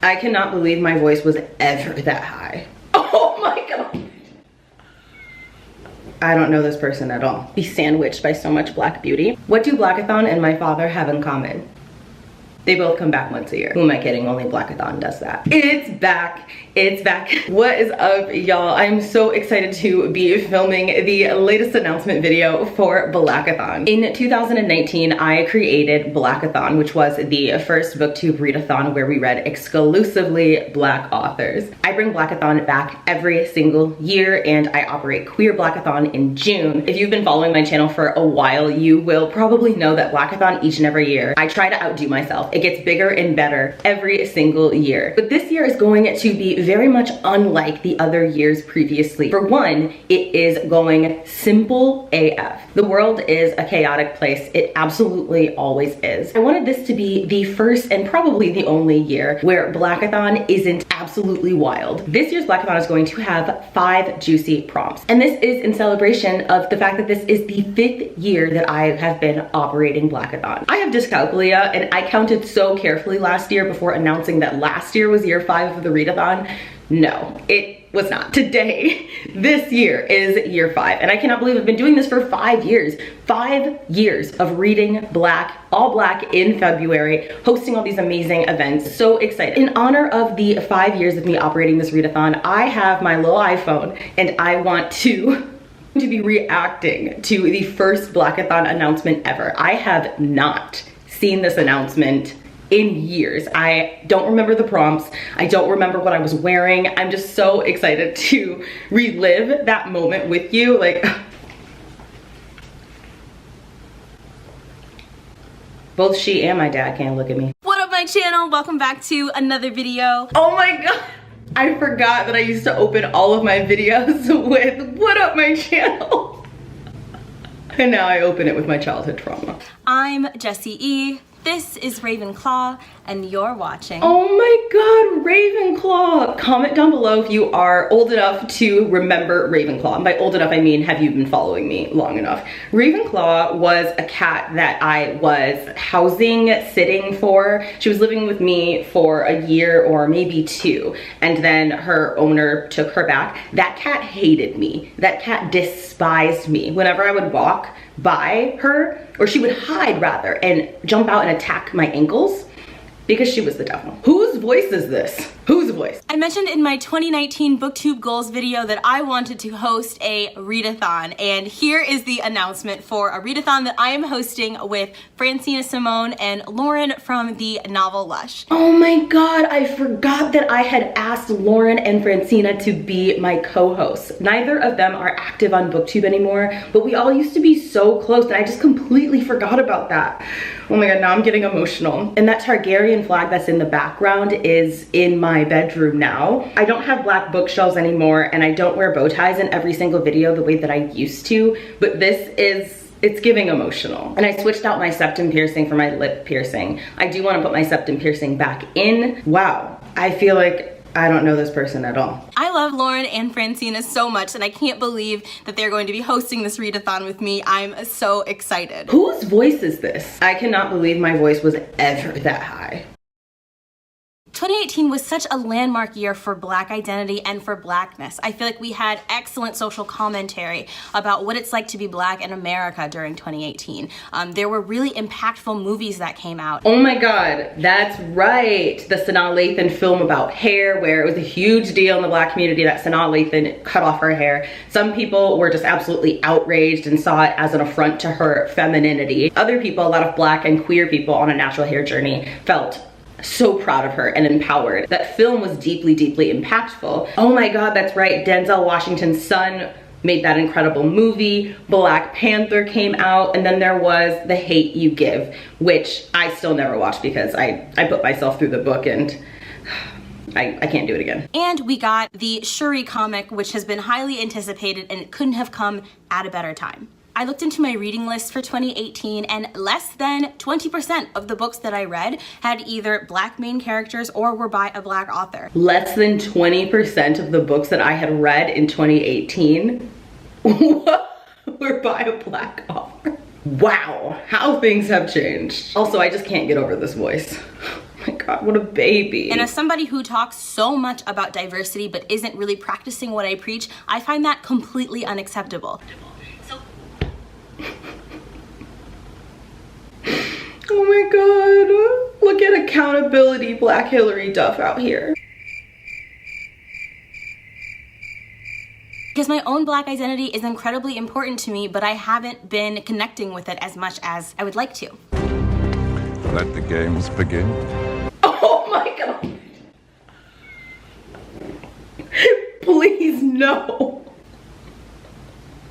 I cannot believe my voice was ever that high. Oh my god. I don't know this person at all. Be sandwiched by so much black beauty. What do Blackathon and my father have in common? They both come back once a year. Who am I kidding? Only Blackathon does that. It's back. It's back. What is up, y'all? I'm so excited to be filming the latest announcement video for Blackathon. In 2019, I created Blackathon, which was the first booktube readathon where we read exclusively black authors. I bring Blackathon back every single year, and I operate Queer Blackathon in June. If you've been following my channel for a while, you will probably know that Blackathon each and every year, I try to outdo myself. It gets bigger and better every single year. But this year is going to be very much unlike the other years previously. For one, it is going simple AF. The world is a chaotic place. It absolutely always is. I wanted this to be the first and probably the only year where Blackathon isn't absolutely wild. This year's Blackathon is going to have 5 juicy prompts. And this is in celebration of the fact that this is the 5th year that I have been operating Blackathon. I have dyscalculia, and I counted so carefully last year before announcing that last year was year 5 of the readathon. No, it was not. Today, this year is year 5, and I cannot believe I've been doing this for 5 years. 5 years of reading black, all black in February, hosting all these amazing events. So excited. In honor of the 5 years of me operating this readathon, I have my little iPhone, and I want to be reacting to the first Blackathon announcement ever. I have not seen this announcement in years. I don't remember the prompts. I don't remember what I was wearing. I'm just so excited to relive that moment with you. Like, both she and my dad can't look at me. What up, my channel? Welcome back to another video. Oh my god, I forgot that I used to open all of my videos with "What up, my channel?" And now I open it with my childhood trauma. I'm Jessie E. This is Ravenclaw, and you're watching. Oh my god, Ravenclaw! Comment down below if you are old enough to remember Ravenclaw. And by old enough, I mean, have you been following me long enough? Ravenclaw was a cat that I was housing, sitting for. She was living with me for a year or maybe 2, and then her owner took her back. That cat hated me. That cat despised me. Whenever I would walk by her, or she would hide rather, and jump out and attack my ankles, because she was the devil. Whose voice is this? Whose voice? I mentioned in my 2019 booktube goals video that I wanted to host a readathon, and here is the announcement for a readathon that I am hosting with Francina Simone and Lauren from the novel Lush. Oh my god, I forgot that I had asked Lauren and Francina to be my co-hosts. Neither of them are active on booktube anymore, but we all used to be so close, and I just completely forgot about that. Oh my god, now I'm getting emotional. And that Targaryen flag that's in the background is in my bedroom now. I don't have black bookshelves anymore, and I don't wear bow ties in every single video the way that I used to, but this is, it's giving emotional. And I switched out my septum piercing for my lip piercing. I do want to put my septum piercing back in. Wow, I feel like I don't know this person at all. I love Lauren and Francina so much, and I can't believe that they're going to be hosting this readathon with me. I'm so excited. Whose voice is this? I cannot believe my voice was ever that high. 2018 was such a landmark year for Black identity and for Blackness. I feel like we had excellent social commentary about what it's like to be Black in America during 2018. There were really impactful movies that came out. Oh my god, that's right. The Sanaa Lathan film about hair, where it was a huge deal in the Black community that Sanaa Lathan cut off her hair. Some people were just absolutely outraged and saw it as an affront to her femininity. Other people, a lot of Black and queer people on a natural hair journey, felt so proud of her and empowered. That film was deeply, deeply impactful. Oh my god, that's right. Denzel Washington's son made that incredible movie. Black Panther came out, and then there was The Hate U Give, which I still never watched because I put myself through the book, and I can't do it again. And we got the Shuri comic, which has been highly anticipated, and it couldn't have come at a better time. I looked into my reading list for 2018, and less than 20% of the books that I read had either Black main characters or were by a Black author. Less than 20% of the books that I had read in 2018 were by a Black author. Wow, how things have changed. Also, I just can't get over this voice. Oh my God, what a baby. And as somebody who talks so much about diversity but isn't really practicing what I preach, I find that completely unacceptable. Oh my God, look at accountability Black Hillary Duff out here. Because my own Black identity is incredibly important to me, but I haven't been connecting with it as much as I would like to. Let the games begin. Oh my God. Please, no.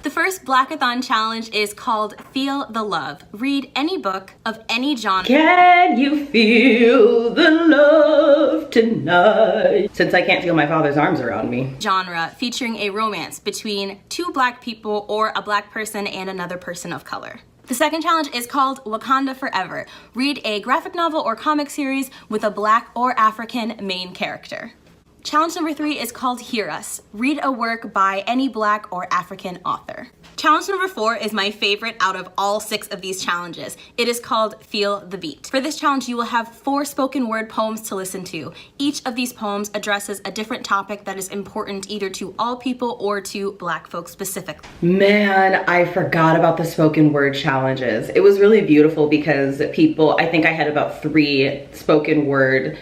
The first Blackathon challenge is called Feel the Love. Read any book of any genre. Can you feel the love tonight? Since I can't feel my father's arms around me. Genre featuring a romance between two Black people or a Black person and another person of color. The second challenge is called Wakanda Forever. Read a graphic novel or comic series with a Black or African main character. Challenge number 3 is called Hear Us. Read a work by any Black or African author. Challenge number 4 is my favorite out of all 6 of these challenges. It is called Feel the Beat. For this challenge, you will have 4 spoken word poems to listen to. Each of these poems addresses a different topic that is important either to all people or to Black folks specifically. Man, I forgot about the spoken word challenges. It was really beautiful because I think I had about 3 spoken word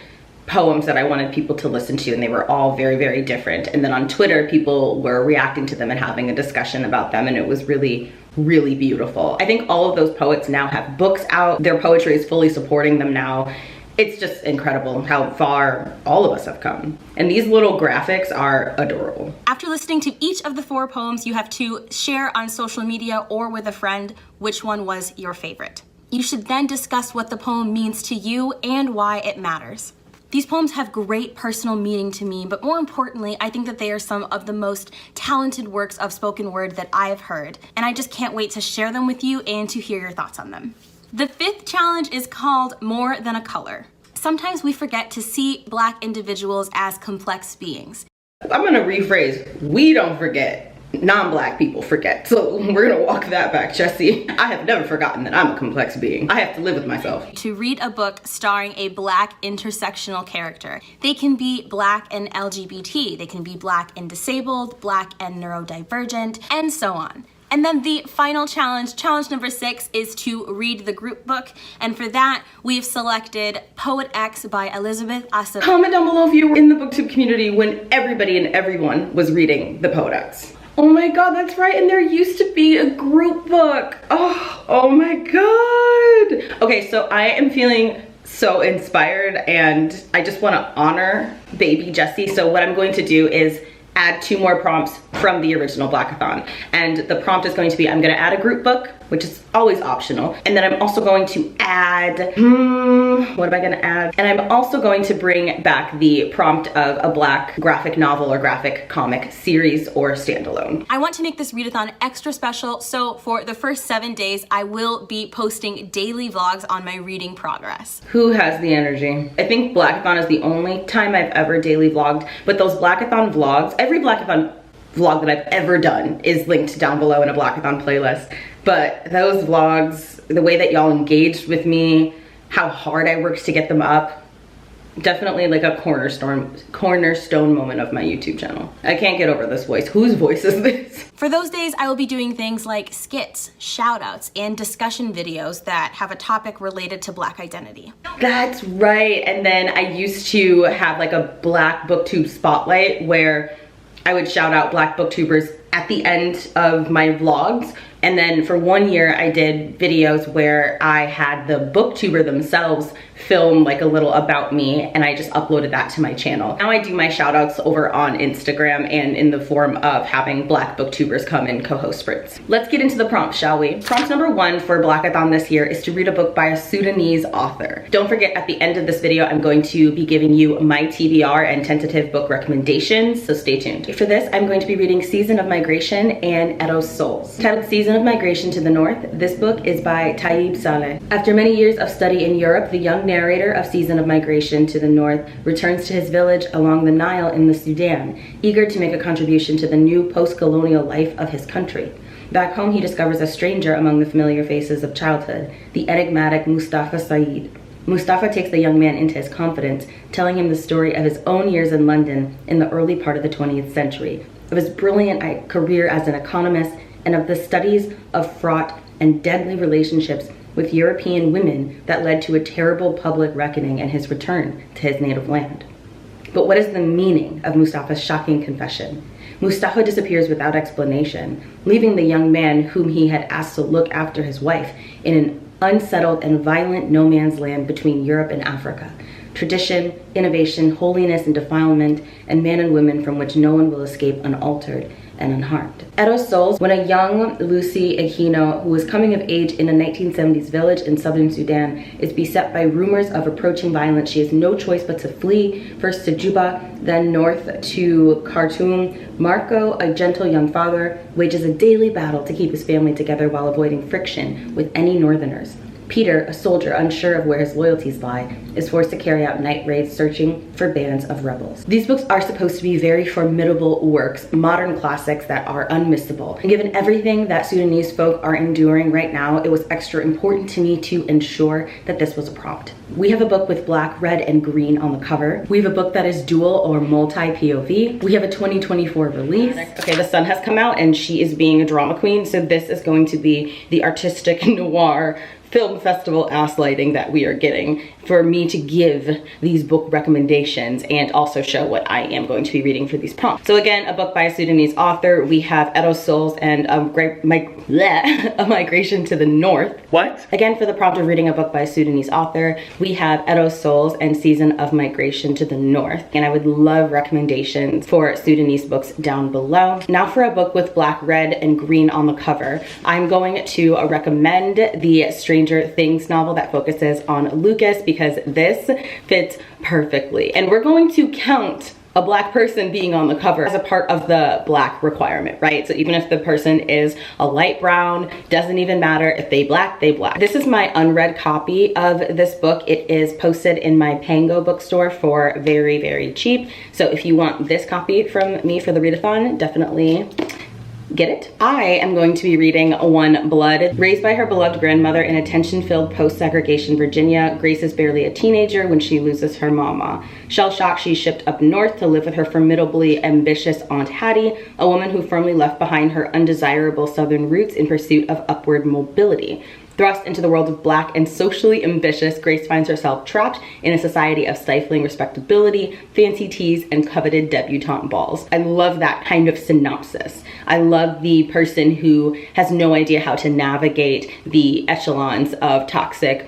poems that I wanted people to listen to, and they were all very, very different. And then on Twitter, people were reacting to them and having a discussion about them, and it was really, really beautiful. I think all of those poets now have books out. Their poetry is fully supporting them now. It's just incredible how far all of us have come. And these little graphics are adorable. After listening to each of the 4 poems, you have to share on social media or with a friend which one was your favorite. You should then discuss what the poem means to you and why it matters. These poems have great personal meaning to me, but more importantly, I think that they are some of the most talented works of spoken word that I have heard, and I just can't wait to share them with you and to hear your thoughts on them. The 5th challenge is called More Than a Color. Sometimes we forget to see Black individuals as complex beings. I'm gonna rephrase, we don't forget. Non-Black people forget. So we're gonna walk that back, Jesse. I have never forgotten that I'm a complex being. I have to live with myself. To read a book starring a Black intersectional character. They can be Black and LGBT, they can be Black and disabled, Black and neurodivergent, and so on. And then the final challenge, challenge number 6, is to read the group book. And for that, we've selected Poet X by Elizabeth Asa. Comment down below if you were in the booktube community when everybody and everyone was reading the Poet X. Oh my God, that's right, and there used to be a group book. Oh my God. Okay, so I am feeling so inspired and I just wanna honor baby Jessie. So what I'm going to do is add 2 more prompts from the original Blackathon. And the prompt is going to be, I'm gonna add a group book, which is always optional. And then I'm also going to add, what am I gonna add? And I'm also going to bring back the prompt of a Black graphic novel or graphic comic series or standalone. I want to make this readathon extra special, so for the first 7 days, I will be posting daily vlogs on my reading progress. Who has the energy? I think Blackathon is the only time I've ever daily vlogged, but those Blackathon vlogs, every Blackathon vlog that I've ever done is linked down below in a Blackathon playlist. But those vlogs, the way that y'all engaged with me, how hard I worked to get them up, definitely like a cornerstone moment of my YouTube channel. I can't get over this voice. Whose voice is this? For those days, I will be doing things like skits, shoutouts, and discussion videos that have a topic related to Black identity. That's right. And then I used to have like a Black booktube spotlight where I would shout out Black booktubers at the end of my vlogs. And then for 1 year, I did videos where I had the booktuber themselves film like a little about me, and I just uploaded that to my channel. Now I do my shout outs over on Instagram and in the form of having Black booktubers come and co-host sprints. Let's get into the prompts, shall we? Prompt number 1 for Blackathon this year is to read a book by a Sudanese author. Don't forget, at the end of this video, I'm going to be giving you my TBR and tentative book recommendations, so stay tuned. For this, I'm going to be reading Season of Migration and Eros Souls. Titled Season of Migration to the North, this book is by Taib Saleh. After many years of study in Europe, the young narrator of Season of Migration to the North returns to his village along the Nile in the Sudan, eager to make a contribution to the new post-colonial life of his country. Back home, he discovers a stranger among the familiar faces of childhood, the enigmatic Mustafa Said. Mustafa takes the young man into his confidence, telling him the story of his own years in London in the early part of the 20th century, of his brilliant career as an economist, and of the studies of fraught and deadly relationships with European women that led to a terrible public reckoning and his return to his native land. But what is the meaning of Mustafa's shocking confession? Mustafa disappears without explanation, leaving the young man whom he had asked to look after his wife in an unsettled and violent no man's land between Europe and Africa. Tradition, innovation, holiness and defilement, and men and women from which no one will escape unaltered and unharmed. Edo's Souls, when a young Lucy Aquino, who was coming of age in a 1970s village in southern Sudan, is beset by rumors of approaching violence, she has no choice but to flee, first to Juba, then north to Khartoum. Marco, a gentle young father, wages a daily battle to keep his family together while avoiding friction with any northerners. Peter, a soldier unsure of where his loyalties lie, is forced to carry out night raids searching for bands of rebels. These books are supposed to be very formidable works, modern classics that are unmissable. And given everything that Sudanese folk are enduring right now, it was extra important to me to ensure that this was a prompt. We have a book with black, red, and green on the cover. We have a book that is dual or multi-POV. We have a 2024 release. Okay, the sun has come out and she is being a drama queen, so this is going to be the artistic noir film festival ass lighting that we are getting for me to give these book recommendations and also show what I am going to be reading for these prompts. So again, a book by a Sudanese author. We have Edo's Souls and a Migration to the North. What? Again, for the prompt of reading a book by a Sudanese author, we have Edo's Souls and Season of Migration to the North. And I would love recommendations for Sudanese books down below. Now for a book with black, red, and green on the cover, I'm going to recommend the Stranger Things novel that focuses on Lucas because this fits perfectly. And we're going to count a black person being on the cover as a part of the black requirement, right? So even if the person is a light brown, doesn't even matter. If they black, they black. This is my unread copy of this book. It is posted in my Pango bookstore for very, very cheap. So if you want this copy from me for the readathon, definitely get it. I am going to be reading One Blood. Raised by her beloved grandmother in a tension-filled post-segregation Virginia, Grace is barely a teenager when she loses her mama. Shell-shocked, she's shipped up north to live with her formidably ambitious Aunt Hattie, a woman who firmly left behind her undesirable southern roots in pursuit of upward mobility. Thrust into the world of black and socially ambitious, Grace finds herself trapped in a society of stifling respectability, fancy teas, and coveted debutante balls. I love that kind of synopsis. I love the person who has no idea how to navigate the echelons of toxic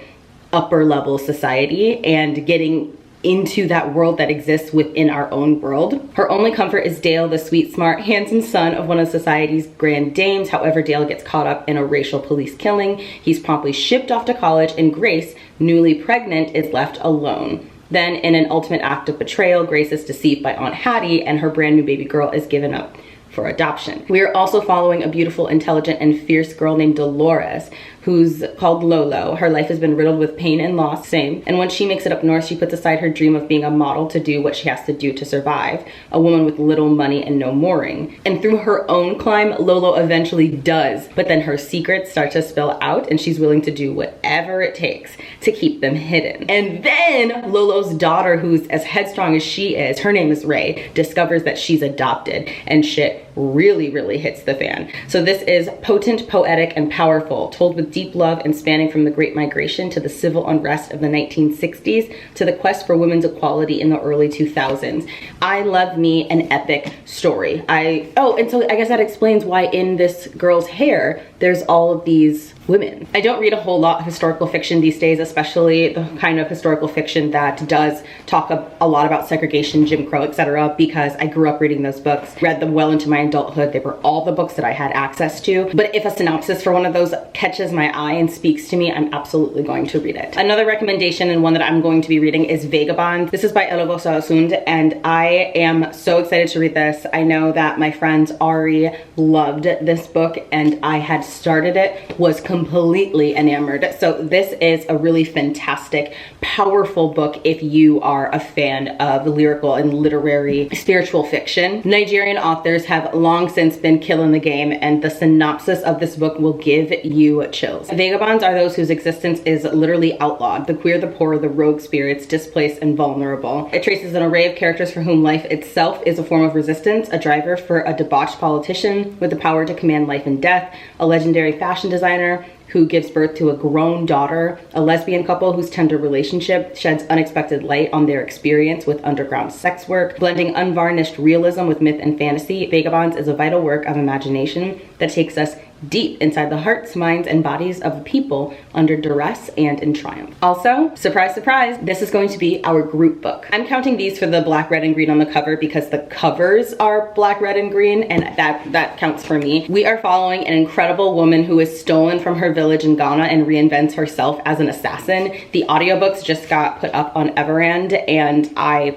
upper level society and getting into that world that exists within our own world. Her only comfort is Dale, the sweet, smart, handsome son of one of society's grand dames. However, Dale gets caught up in a racial police killing. He's promptly shipped off to college, and Grace, newly pregnant, is left alone. Then, in an ultimate act of betrayal, Grace is deceived by Aunt Hattie, and her brand new baby girl is given up for adoption. We are also following a beautiful, intelligent, and fierce girl named Dolores, who's called Lolo. Her life has been riddled with pain and loss, same. And when she makes it up north, she puts aside her dream of being a model to do what she has to do to survive. A woman with little money and no mooring. And through her own climb, Lolo eventually does. But then her secrets start to spill out and she's willing to do whatever it takes to keep them hidden. And then Lolo's daughter, who's as headstrong as she is, her name is Ray, discovers that she's adopted, and shit really hits the fan. So this is potent, poetic, and powerful, told with deep love and spanning from the Great Migration to the civil unrest of the 1960s to the quest for women's equality in the early 2000s. I love me an epic story. And so I guess that explains why in this girl's hair there's all of these women. I don't read a whole lot of historical fiction these days, especially the kind of historical fiction that does talk a lot about segregation, Jim Crow, etc., because I grew up reading those books, read them well into my adulthood. They were all the books that I had access to. But if a synopsis for one of those catches my eye and speaks to me, I'm absolutely going to read it. Another recommendation, and one that I'm going to be reading, is Vagabonds. This is by Eloghosa Osunde, and I am so excited to read this. I know that my friend Ari loved this book, and I had started it, was completely completely enamored. So this is a really fantastic, powerful book if you are a fan of lyrical and literary spiritual fiction. Nigerian authors have long since been killing the game, and the synopsis of this book will give you chills. Vagabonds are those whose existence is literally outlawed. The queer, the poor, the rogue spirits, displaced and vulnerable. It traces an array of characters for whom life itself is a form of resistance, a driver for a debauched politician with the power to command life and death, a legendary fashion designer who gives birth to a grown daughter, a lesbian couple whose tender relationship sheds unexpected light on their experience with underground sex work. Blending unvarnished realism with myth and fantasy, Vagabonds is a vital work of imagination that takes us deep inside the hearts, minds, and bodies of people under duress and in triumph. Also, surprise, surprise, this is going to be our group book. I'm counting these for the black, red, and green on the cover because the covers are black, red, and green, and that counts for me. We are following an incredible woman who is stolen from her village in Ghana and reinvents herself as an assassin. The audiobooks just got put up on Everand, and I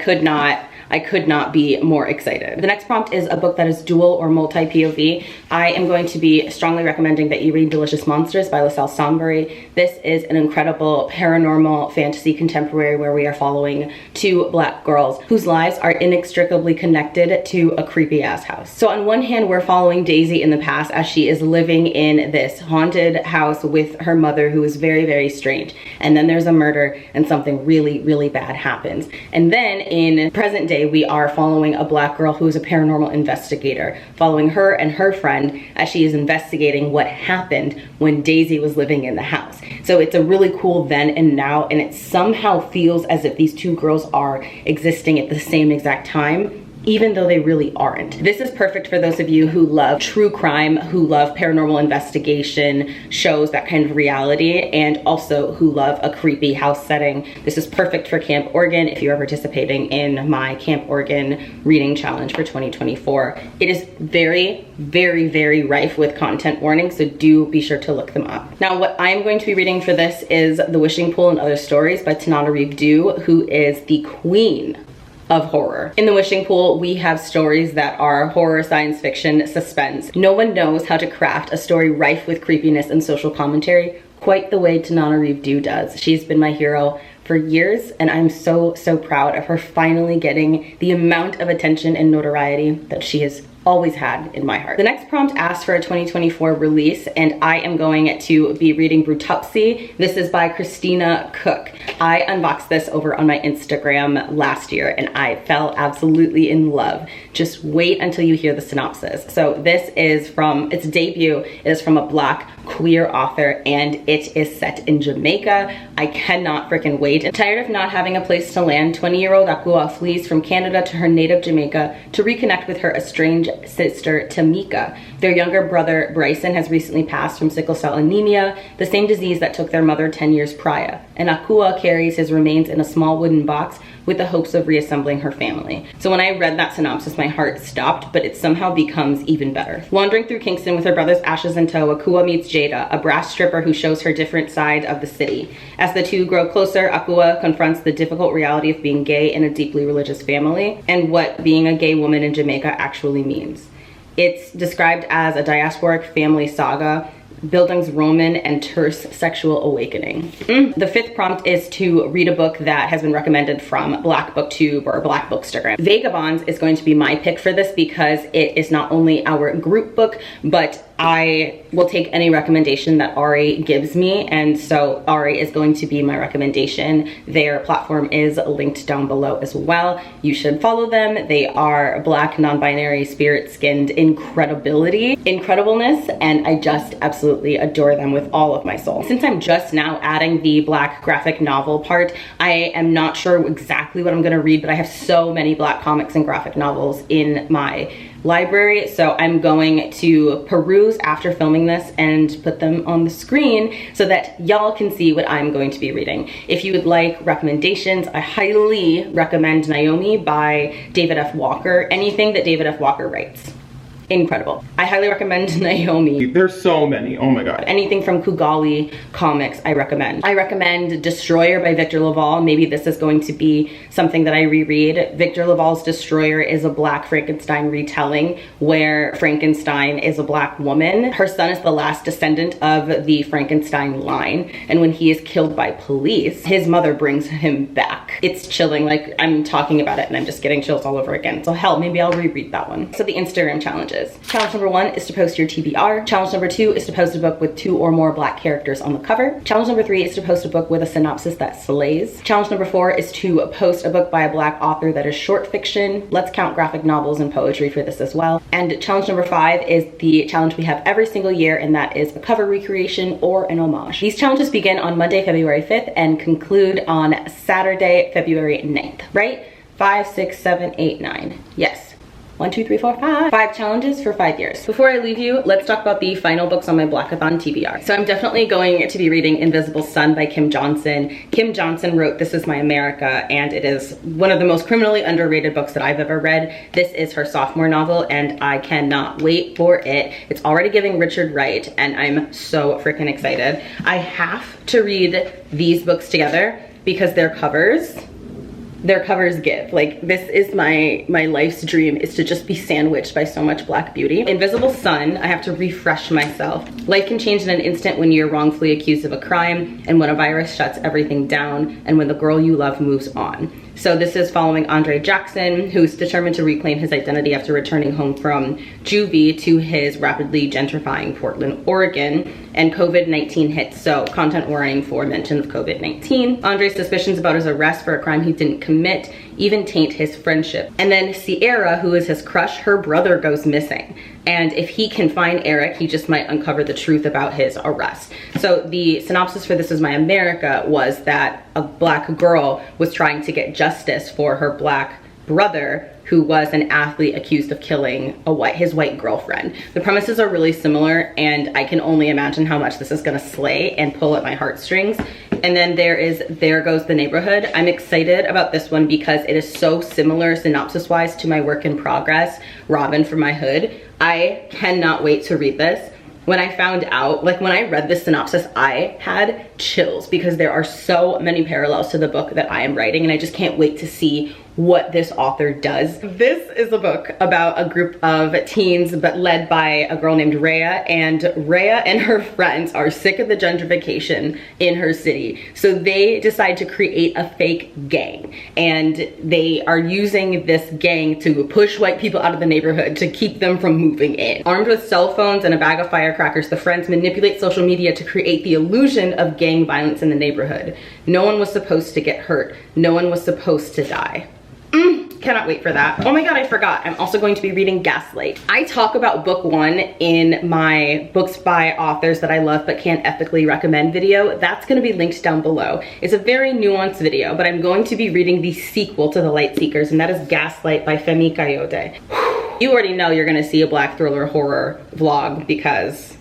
could not be more excited. The next prompt is a book that is dual or multi-POV. I am going to be strongly recommending that you read Delicious Monsters by LaSalle Sambury. This is an incredible paranormal fantasy contemporary where we are following two black girls whose lives are inextricably connected to a creepy ass house. So on one hand, we're following Daisy in the past as she is living in this haunted house with her mother who is very, very strange. And then there's a murder and something really, really bad happens. And then in present day, we are following a black girl who is a paranormal investigator, following her and her friend as she is investigating what happened when Daisy was living in the house. So it's a really cool then and now, and it somehow feels as if these two girls are existing at the same exact time, even though they really aren't. This is perfect for those of you who love true crime, who love paranormal investigation shows, that kind of reality, and also who love a creepy house setting. This is perfect for Camp Oregon if you are participating in my Camp Oregon reading challenge for 2024. It is very, very, very rife with content warnings, so do be sure to look them up. Now, what I'm going to be reading for this is The Wishing Pool and Other Stories by Tananarive Due, who is the queen of horror. In The Wishing Pool, we have stories that are horror, science fiction, suspense. No one knows how to craft a story rife with creepiness and social commentary quite the way Tananarive Due does. She's been my hero for years, and I'm so, so proud of her finally getting the amount of attention and notoriety that she has always had in my heart. The next prompt asks for a 2024 release, and I am going to be reading Brutopsy. This is by Christina Cook. I unboxed this over on my Instagram last year, and I fell absolutely in love. Just wait until you hear the synopsis. So this is from its debut. It is from a black queer author, and it is set in Jamaica. I cannot freaking wait. Tired of not having a place to land, 20-year-old Akua flees from Canada to her native Jamaica to reconnect with her estranged sister Tamika. Their younger brother Bryson has recently passed from sickle cell anemia, the same disease that took their mother 10 years prior, and Akua carries his remains in a small wooden box with the hopes of reassembling her family. So when I read that synopsis, my heart stopped, but it somehow becomes even better. Wandering through Kingston with her brother's ashes in tow, Akua meets Jada, a brass stripper who shows her different side of the city. As the two grow closer, Akua confronts the difficult reality of being gay in a deeply religious family and what being a gay woman in Jamaica actually means. It's described as a diasporic family saga, Bildung's Roman and terse sexual awakening. The fifth prompt is to read a book that has been recommended from Black Booktube or Black Bookstagram. Vagabonds is going to be my pick for this because it is not only our group book, but I will take any recommendation that Ari gives me, and so Ari is going to be my recommendation. Their platform is linked down below as well. You should follow them. They are black, non-binary, spirit-skinned incredibleness, and I just absolutely adore them with all of my soul. Since I'm just now adding the black graphic novel part, I am not sure exactly what I'm gonna read, but I have so many black comics and graphic novels in my library, so I'm going to peruse after filming this and put them on the screen so that y'all can see what I'm going to be reading. If you would like recommendations, I highly recommend Naomi by David F. Walker. Anything that David F. Walker writes incredible. I highly recommend Naomi. There's so many, oh my god. Anything from Kugali comics, I recommend. I recommend Destroyer by Victor Laval. Maybe this is going to be something that I reread. Victor Laval's Destroyer is a Black Frankenstein retelling where Frankenstein is a Black woman. Her son is the last descendant of the Frankenstein line, and when he is killed by police, his mother brings him back. It's chilling, like I'm talking about it and I'm just getting chills all over again. So hell, maybe I'll reread that one. So the Instagram challenges. Challenge number 1 is to post your TBR. Challenge number 2 is to post a book with 2 or more Black characters on the cover. Challenge number 3 is to post a book with a synopsis that slays. Challenge number 4 is to post a book by a Black author that is short fiction. Let's count graphic novels and poetry for this as well. And challenge number 5 is the challenge we have every single year, and that is a cover recreation or an homage. These challenges begin on Monday, February 5th and conclude on Saturday, February 9th, right? 5, 6, 7, 8, 9. Yes. 1, 2, 3, 4, 5. 5 challenges for 5 years. Before I leave you, let's talk about the final books on my Blackathon TBR. So I'm definitely going to be reading Invisible Sun by Kim Johnson. Kim Johnson wrote This Is My America, and it is one of the most criminally underrated books that I've ever read. This is her sophomore novel, and I cannot wait for it. It's already giving Richard Wright, and I'm so freaking excited. I have to read these books together because their covers give. Like, this is my life's dream, is to just be sandwiched by so much Black beauty. Invisible Sun, I have to refresh myself. Life can change in an instant when you're wrongfully accused of a crime, and when a virus shuts everything down, and when the girl you love moves on. So this is following Andre Jackson, who's determined to reclaim his identity after returning home from juvie to his rapidly gentrifying Portland, Oregon, and COVID-19 hits. So content warning for mention of COVID-19. Andre's suspicions about his arrest for a crime he didn't commit even taint his friendship. And then Sierra, who is his crush, her brother goes missing. And if he can find Eric, he just might uncover the truth about his arrest. So the synopsis for This Is My America was that a Black girl was trying to get justice for her Black brother, who was an athlete accused of killing his white girlfriend. The premises are really similar, and I can only imagine how much this is gonna slay and pull at my heartstrings. And then There Goes the Neighborhood. I'm excited about this one because it is so similar synopsis-wise to my work in progress, Robin from My Hood. I cannot wait to read this. When I found out, like when I read this synopsis, I had chills because there are so many parallels to the book that I am writing, and I just can't wait to see what this author does. This is a book about a group of teens, but led by a girl named Rhea, and her friends are sick of the gentrification in her city. So they decide to create a fake gang, and they are using this gang to push white people out of the neighborhood to keep them from moving in. Armed with cell phones and a bag of firecrackers, the friends manipulate social media to create the illusion of gang violence in the neighborhood. No one was supposed to get hurt. No one was supposed to die. Cannot wait for that. Oh my god, I forgot. I'm also going to be reading Gaslight. I talk about book 1 in my books by authors that I love but can't ethically recommend video. That's going to be linked down below. It's a very nuanced video, but I'm going to be reading the sequel to The Light Seekers, and that is Gaslight by Femi Kayode. You already know you're going to see a Black thriller horror vlog because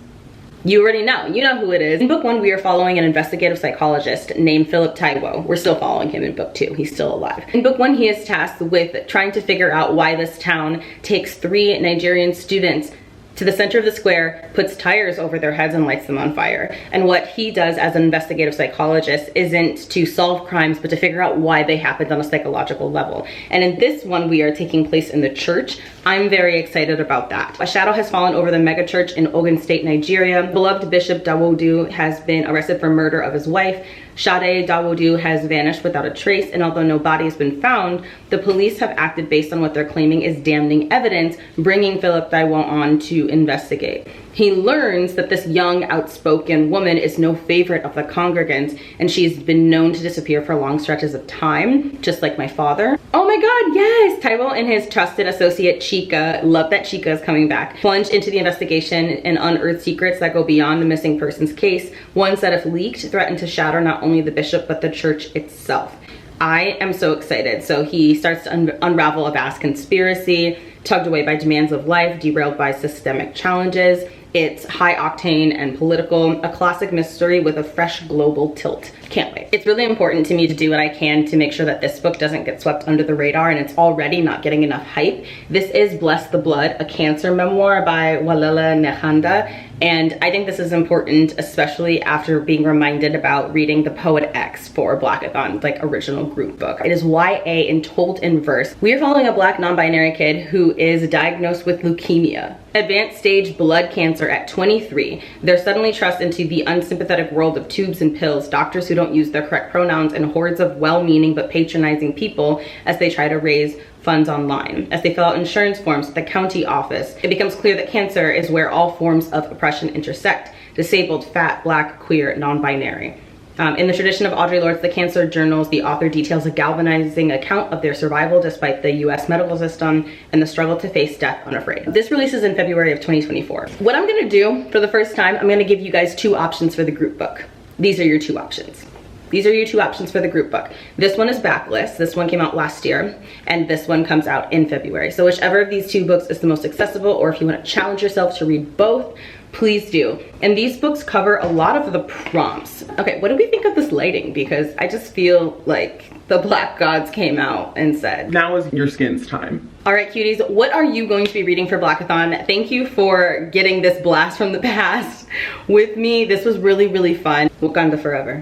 you already know. You know who it is. In book 1, we are following an investigative psychologist named Philip Taiwo. We're still following him in book 2. He's still alive. In book 1, he is tasked with trying to figure out why this town takes 3 Nigerian students to the center of the square, puts tires over their heads and lights them on fire. And what he does as an investigative psychologist isn't to solve crimes, but to figure out why they happened on a psychological level. And in this one, we are taking place in the church. I'm very excited about that. A shadow has fallen over the megachurch in Ogun State, Nigeria. Beloved Bishop Dawodu has been arrested for murder of his wife. Sade Dawodu has vanished without a trace, and although no body has been found, the police have acted based on what they're claiming is damning evidence, bringing Philip Taiwo on to investigate. He learns that this young, outspoken woman is no favorite of the congregants, and she's been known to disappear for long stretches of time, just like my father. Oh my god, yes! Taiwo and his trusted associate Chika, love that Chika is coming back, plunge into the investigation and unearth secrets that go beyond the missing persons case, ones that if leaked threaten to shatter not only the bishop but the church itself. I am so excited. So he starts to unravel a vast conspiracy, tugged away by demands of life, derailed by systemic challenges, It's high octane and political, a classic mystery with a fresh global tilt. Can't wait. It's really important to me to do what I can to make sure that this book doesn't get swept under the radar, and it's already not getting enough hype. This is Bless the Blood, a cancer memoir by Walela Nehanda, and I think this is important, especially after being reminded about reading The Poet X for Blackathon, like original group book. It is YA and told in verse. We are following a Black non-binary kid who is diagnosed with leukemia, advanced stage blood cancer at 23. They're suddenly thrust into the unsympathetic world of tubes and pills, doctors who don't use their correct pronouns, and hordes of well-meaning but patronizing people as they try to raise funds online. As they fill out insurance forms at the county office, it becomes clear that cancer is where all forms of oppression intersect: disabled, fat, Black, queer, non-binary. In the tradition of Audre Lorde's The Cancer Journals, the author details a galvanizing account of their survival despite the US medical system and the struggle to face death unafraid. This releases in February of 2024. What I'm gonna do for the first time, I'm gonna give you guys 2 options for the group book. These are your 2 options. These are your 2 options for the group book. This one is backlist. This one came out last year, and this one comes out in February. So whichever of these 2 books is the most accessible, or if you want to challenge yourself to read both, please do. And these books cover a lot of the prompts. Okay, what do we think of this lighting? Because I just feel like the Black gods came out and said, now is your skin's time. All right, cuties, what are you going to be reading for Blackathon? Thank you for getting this blast from the past with me. This was really, really fun. Wakanda forever.